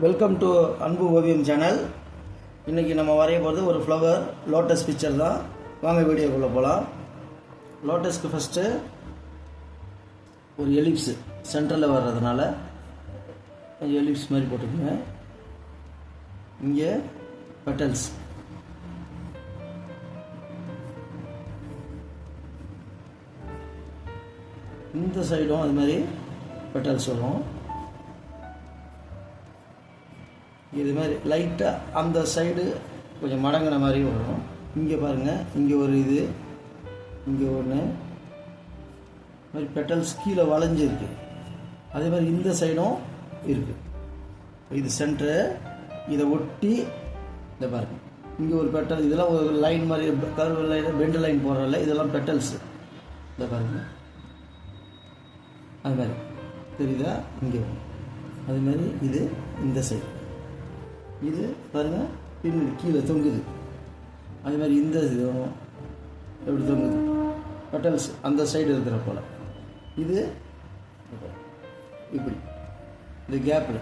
Welcome to அன்பு ஓவியம் channel. இன்றைக்கி நம்ம வரைய போகிறது ஒரு ஃப்ளவர் லோட்டஸ் பிக்சர் தான். வாங்க வீடியோக்குள்ளே போகலாம். லோட்டஸ்க்கு ஃபஸ்ட்டு ஒரு எலிப்ஸு சென்டரில் வர்றதுனால கொஞ்சம் எலிப்ஸ் மாதிரி போட்டுக்கோங்க. இங்கே பெட்டல்ஸ், இந்த சைடும் அது மாதிரி பெட்டல்ஸ் வரும். இது மாதிரி லைட்டாக அந்த சைடு கொஞ்சம் மடங்கின மாதிரி வரும். இங்கே பாருங்கள், இங்கே ஒரு இது, இங்கே ஒன்று மாதிரி பெட்டல்ஸ் கீழே வளைஞ்சிருக்கு. அதே மாதிரி இந்த சைடும் இருக்குது. இது சென்ட்ரு, இதை ஒட்டி இதை பாருங்கள், இங்கே ஒரு பெட்டல், இதெல்லாம் ஒரு லைன் மாதிரி கர்வ் லைன், பெண்டு லைன் போடுறதில்ல, இதெல்லாம் பெட்டல்ஸு. இதை பாருங்கள், அது மாதிரி தெரியுதா? இங்கே அது மாதிரி இது இந்த சைடு, இது பாருங்கள் பின்னாடி கீழே தொங்குது. அது மாதிரி இந்த இதுவும் எப்படி தொங்குது, பெட்டல்ஸ் அந்த சைடு இருக்கிற போல். இது இப்படி இந்த கேப்பில்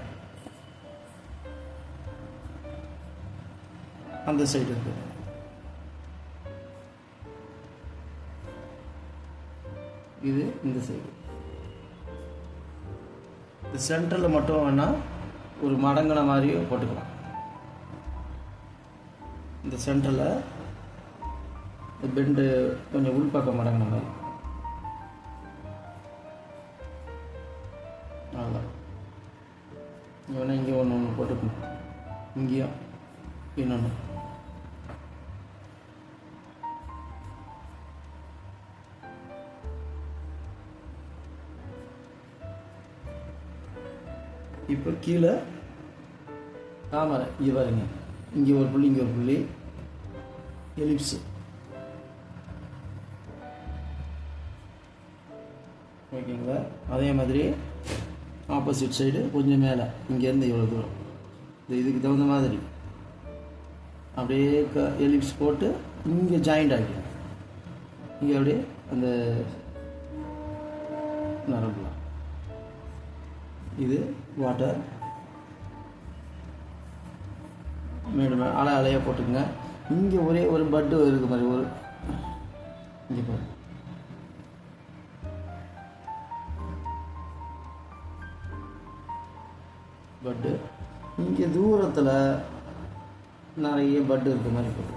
அந்த சைடு இருக்குது. இது இந்த சைடு. இந்த சென்டரில் மட்டும் வேணால் ஒரு மடங்கின மாதிரியும் போட்டுக்கலாம். இந்த சென்டரில் இந்த பெண்டு கொஞ்சம் உள்பக்கம் மடங்கின மாதிரி. அவ்வளோதான். வேணால் இங்கே ஒன்று ஒன்று போட்டுக்கணும், இங்கேயும் இன்னொன்று. இப்போ கீழே தாமரை, இங்கே பாருங்க, இங்கே ஒரு புள்ளி, இங்கே ஒரு புள்ளி, எலிப்ஸு. ஓகேங்களா? அதே மாதிரி ஆப்போசிட் சைடு கொஞ்சம் மேலே, இங்கேருந்து இவ்வளோ தூரம், இதுக்கு தகுந்த மாதிரி அப்படியே எலிப்ஸ் போட்டு இங்கே ஜாயிண்ட் ஆகிடும். இங்கே அப்படியே அந்த நரம்புலாம். இது வாட்டர் மேடு அலை அலையாக போட்டுக்குங்க. இங்கே ஒரே ஒரு பட்டு இருக்க மாதிரி ஒரு, இங்கே பாரு, பட்டு இங்கே தூரத்தில் நிறைய பட்டு இருக்க மாதிரி போட்டு,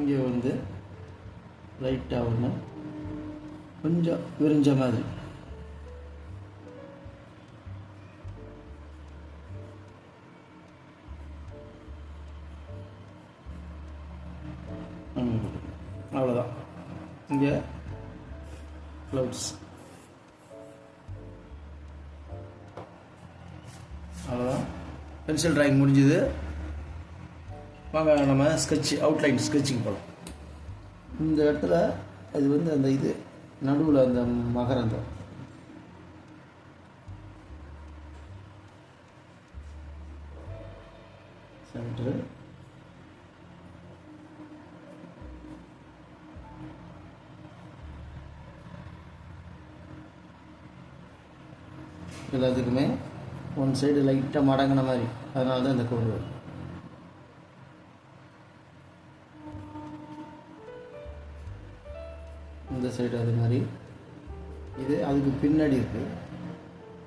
இங்கே வந்து லைட்டாக ஒன்று கொஞ்சம் விரிஞ்ச மாதிரி. அவ்வளோதான். இங்கே க்ளவுட்ஸ். அவ்வளோதான், பென்சில் ட்ராயிங் முடிஞ்சுது. வாங்க நம்ம ஸ்கெட்ச், அவுட்லைன் ஸ்கெட்சுக்கு போகலாம். இந்த இடத்துல அது வந்து அந்த இது நடுவில் அந்த மகரந்தம், சென்ட்ரு, எல்லாத்துக்குமே ஒன் சைடு லைட்டாக மடங்கின மாதிரி, அதனால தான் இந்த கோடு வரும். இந்த சைடு அது மாதிரி, இது அதுக்கு பின்னாடி இருக்குது,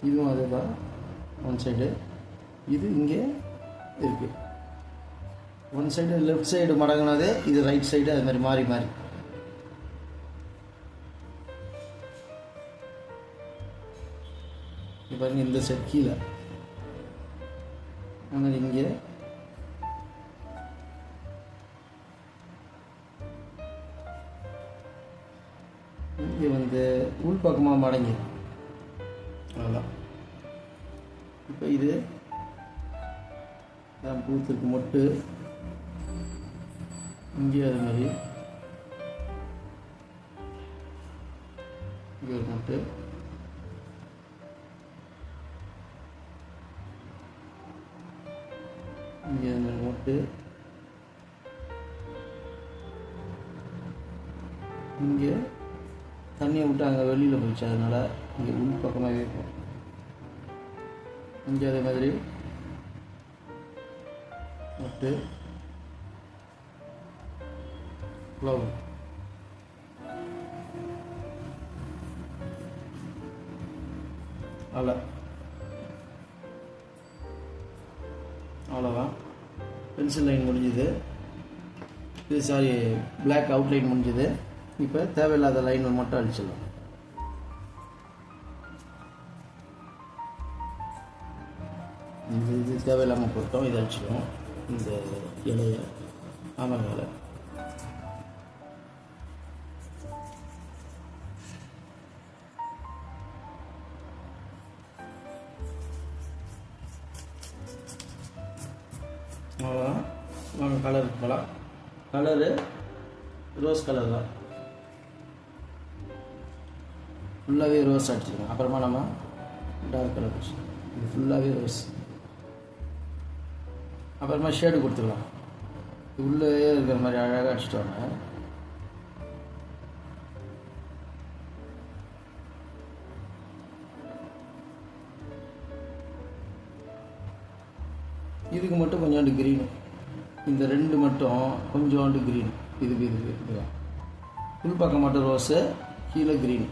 இதுவும் அதுதான் ஒன் சைடு, இது இங்கே இருக்குது. ஒன் சைடு லெஃப்ட் சைடு மடங்கினது, இது ரைட் சைடு, அது மாதிரி மாறி மாறி. பாருங்க, இந்த சைடு கீழே, ஆனால் இங்கே இங்கே வந்து உள்பக்கமாக மடங்கி. அவ்வளோதான். இப்போ இது தான் பூத்துருக்கு மொட்டு, இங்கே அது மாதிரி இங்கே ஒரு மொட்டு, இங்கே அது மாதிரி மொட்டு, இங்கே தண்ணியை விட்டு அங்கே வெளியில் போயிடுச்சு, அதனால் இங்கே உள் பக்கமாகவே இருக்கும். இங்கே அதே மாதிரி விட்டு க்ளவுட் அவ்வளோதான். பென்சில் லைன் முடிஞ்சுது. இது சாரி பிளாக் அவுட்லைன் முடிஞ்சுது. இப்போ தேவையில்லாத லைன் மட்டும் அடிச்சிடலாம். இது தேவையில்லாமல் போட்டோம், இதை அடிச்சிடுவோம். இந்த இலையை ஆமாம் வேலை அவ்வளோதான். வாங்க கலருக்கு போகலாம். கலரு ரோஸ் கலர் தான், ஃபுல்லாகவே ரோஸ் அடிச்சிருக்கோம். அப்புறமா நம்ம டார்க் கலர் அடிச்சிடும். இது ஃபுல்லாகவே ரோஸ். அப்புறமா ஷேடு கொடுத்துக்கலாம். உள்ளே இருக்கிற மாதிரி அழகாக அடிச்சுட்டு வாங்க. இதுக்கு மட்டும் கொஞ்சோண்டு க்ரீனு, இந்த ரெண்டு மட்டும் கொஞ்சோண்டு க்ரீன். இதுக்கு இதுதான் உள் பக்கம் மட்டும் ரோஸு, கீழே க்ரீன்.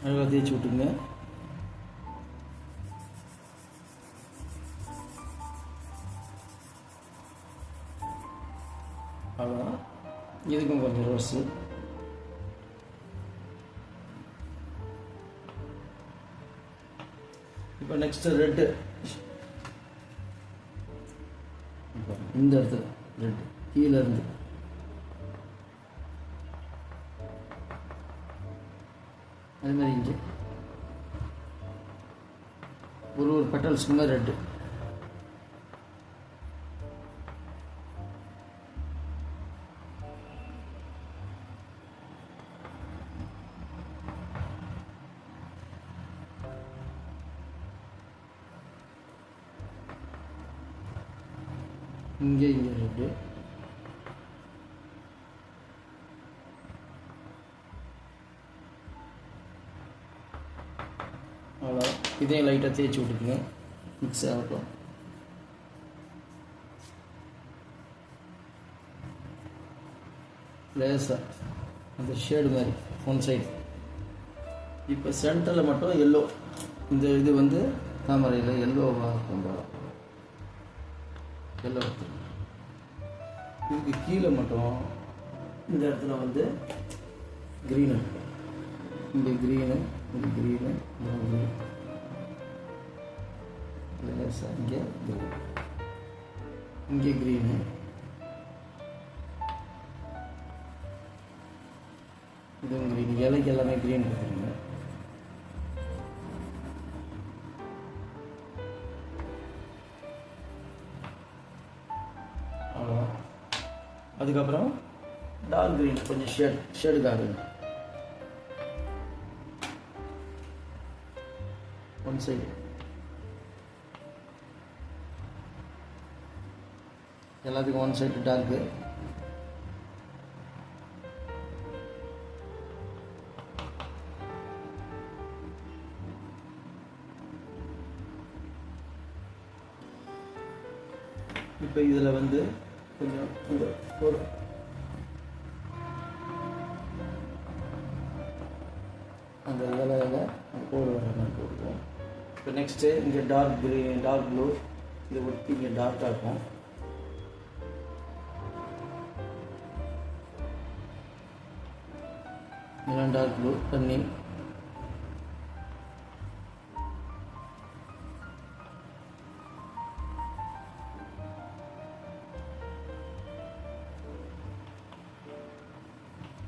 அழகாக தேய்ச்சி விட்டுங்க. அவ்வளோதான். இதுக்கும் கொஞ்சம் ரோஸு. இப்போ நெக்ஸ்ட்டு ரெட்டு. இந்த இடத்துல ரெட்டு கீழே இருந்து அதே மாதிரி இங்கே ஒரு பெட்டல்ஸ்க்குமே ரெட்டு. இங்கே ரெட்டு. அவ்வளோ. இதையும் லைட்டாக தேய்ச்சி விட்டுக்குங்க, மிக்ஸ் ஆகட்டும். லேசாக அந்த ஷேடு மாதிரி ஒன் சைடு. இப்போ சென்டரில் மட்டும் எல்லோ. இந்த இது வந்து தாமரையில் எல்லோவாக கொண்டு வரோம். எல்லோ இதுக்கு கீழே மட்டும் இந்த இடத்துல வந்து க்ரீனு. இங்கே க்ரீனு, இங்கே க்ரீனு, லேசாக இங்கே க்ரீன், இங்கே க்ரீனு, இதுவும் க்ரீன். இலைக்கு எல்லாமே க்ரீன் கொடுத்துருங்க. அவ்வளோதான். அதுக்கப்புறம் டார்க் க்ரீன் கொஞ்சம் ஷேடுக்காக ஒன் சைடு எல்லாத்துக்கும் ஒன் சைடு டார்க்கு. இப்போ இதில் வந்து கொஞ்சம் இந்த ஒரு அந்த இலையில கோடு வர மாதிரி போடுவோம். இப்போ நெக்ஸ்ட்டு இங்கே டார்க் க்ரீன், டார்க் ப்ளூ, இதை ஒட்டி இங்கே டார்க்காக இருக்கும். இதெல்லாம் டார்க் ப்ளூ தண்ணி.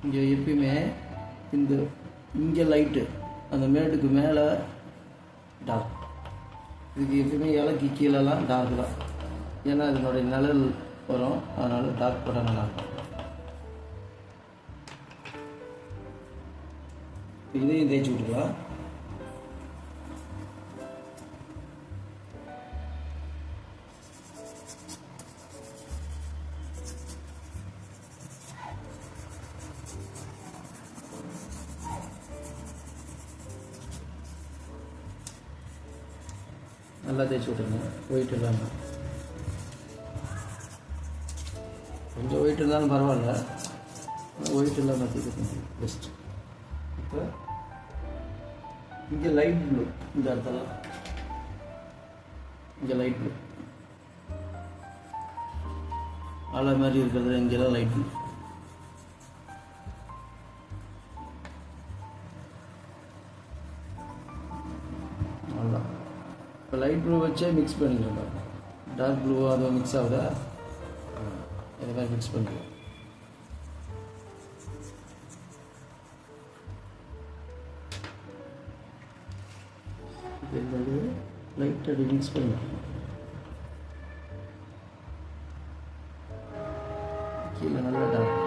இங்கே எப்பயுமே இந்த இங்கே லைட்டு அந்த மேட்டுக்கு மேலே டார்க். இதுக்கு எப்பயுமே இலைக்கு கீழெல்லாம் டார்க் தான், ஏன்னா இதனுடைய நிழல் வரும், அதனால் டார்க் போட்டால் நல்லாயிருக்கும். இதையும் தேய்ச்சி விட்டுக்கலாம். நல்லா தேய்ச்சி விட்டுருங்க. ஒயிட் இல்லாமல், கொஞ்சம் ஒயிட் இருந்தாலும் பரவாயில்ல, ஒயிட் இல்லாமல் தேய்க்கிறது பெஸ்ட். இப்போ இங்கே லைட் ப்ளூ, இந்த இடத்துல இங்கே லைட் ப்ளூ அலை மாதிரி இருக்கிறது, இங்கெல்லாம் லைட் ப்ளூ. அவ்வளோதான். இப்போ லைட் ப்ளூ வச்சே மிக்ஸ் பண்ணிக்கலாம். டார்க் ப்ளூ அது மிக்ஸ் ஆகுதா, இது மாதிரி மிக்ஸ் பண்ணிக்கலாம். இப்போ இந்த லைட்டாக மிக்ஸ் பண்ணிக்கலாம். கீழே நல்லா டார்க்,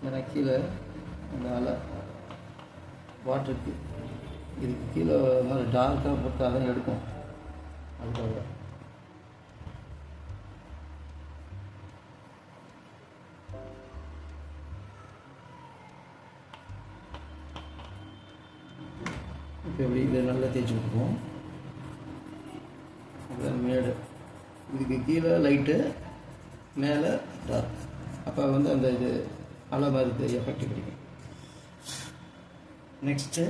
ஏன்னா கீழே அந்த அலை வாட்டருக்கு இதுக்கு கீழே மாதிரி டார்க்காக போட்டு அதான் எடுக்கும். அதுக்காக இப்போ எப்படி இதை நல்லா தேய்ச்சி விட்டுருவோம். அதான் மேடு, இதுக்கு கீழே லைட்டு, மேலே டார்க். அப்போ வந்து அந்த இது அலை மாதிரி எஃபெக்ட் கிடைக்கும். நெக்ஸ்ட்டு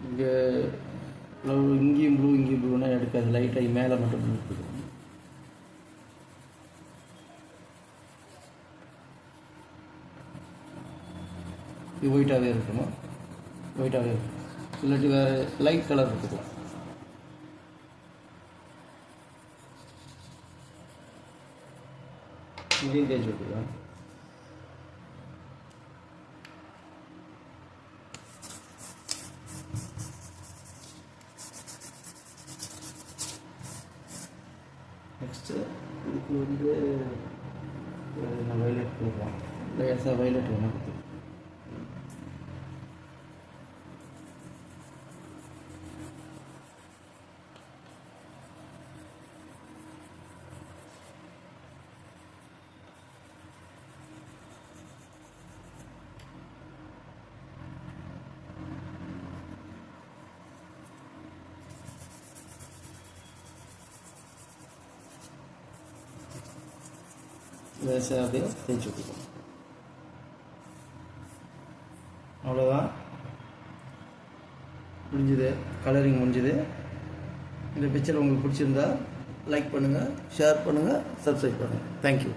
இங்கே இங்கேயும் ப்ளூன்னா எடுக்காது, லைட்டாக மேலே மட்டும் ப்ளூ கொடுக்கும். இது ஒயிட்டாகவே இருக்கணும், ஒயிட்டாகவே இருக்கும். இல்லாட்டி வேறு லைட் கலர் எடுத்துக்கலாம். இங்கேயும் தேய்ச்சி விட்டுக்கலாம். நெக்ஸ்ட்டு இதுக்கு வந்து நான் வைலட் கொடுக்கலாம். லேசாக வைலட் வேணும் கொடுத்து. லேசாக அப்படியே தேய்ச்சி விட்டுக்கணும். அவ்வளோதான், முடிஞ்சுது, கலரிங் முடிஞ்சுது. இந்த பிக்சர் உங்களுக்கு பிடிச்சிருந்தா லைக் பண்ணுங்கள், ஷேர் பண்ணுங்கள், சப்ஸ்கிரைப் பண்ணுங்கள். தேங்க்யூ.